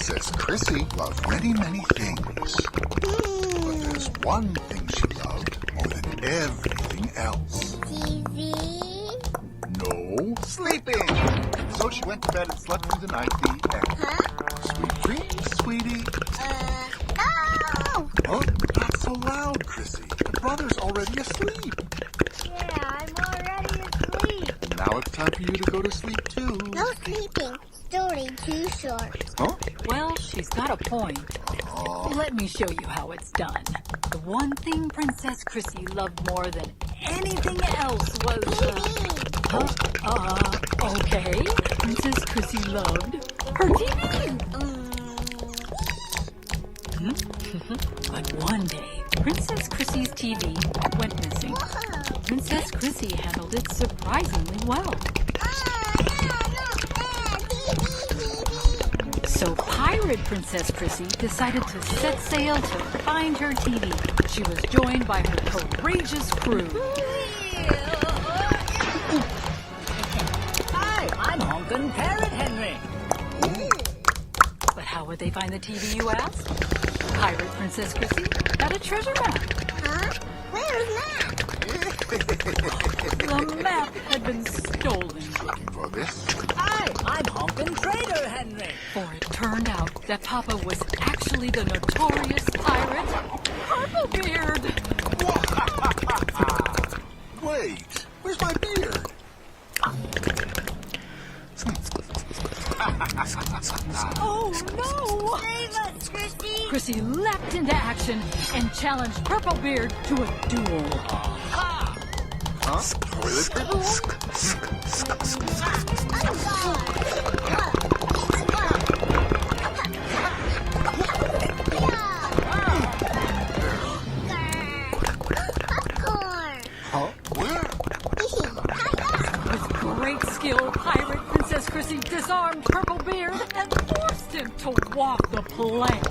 Princess Chrissy loved many, many things. But there's one thing she loved more than everything else. TV? No, sleeping. So she went to bed and slept through the night the end. Huh? Sweet dreams, sweetie. No! Oh, not so loud, Chrissy. Your brother's already asleep. Yeah, I'm already asleep. Now it's time for you to go to sleep, too. No sleeping. Story too short. Huh? Well, she's got a point. Let me show you how it's done. The one thing Princess Chrissy loved more than anything else was, okay. Princess Chrissy loved her TV. But one day, Princess Chrissy's TV went missing. Whoa. Princess Chrissy handled it surprisingly well. So Pirate Princess Chrissy decided to set sail to find her TV. She was joined by her courageous crew. Hi, I'm Honkin' Parrot Henry. But how would they find the TV, you ask? Pirate Princess Chrissy had a treasure map. Huh? Where's that? The map had been stolen. Looking for this? Hi, I'm Honkin' Trader Henry. For it turned out that Papa was actually the notorious pirate, Purplebeard. Wait, where's my beard? Oh no! Save us, Chrissy! Chrissy leapt into action and challenged Purplebeard to a duel. Huh? Toilet paper? Popcorn! Huh? Where? With great skill, Pirate Princess Chrissy disarmed Purplebeard and forced him to walk the plank.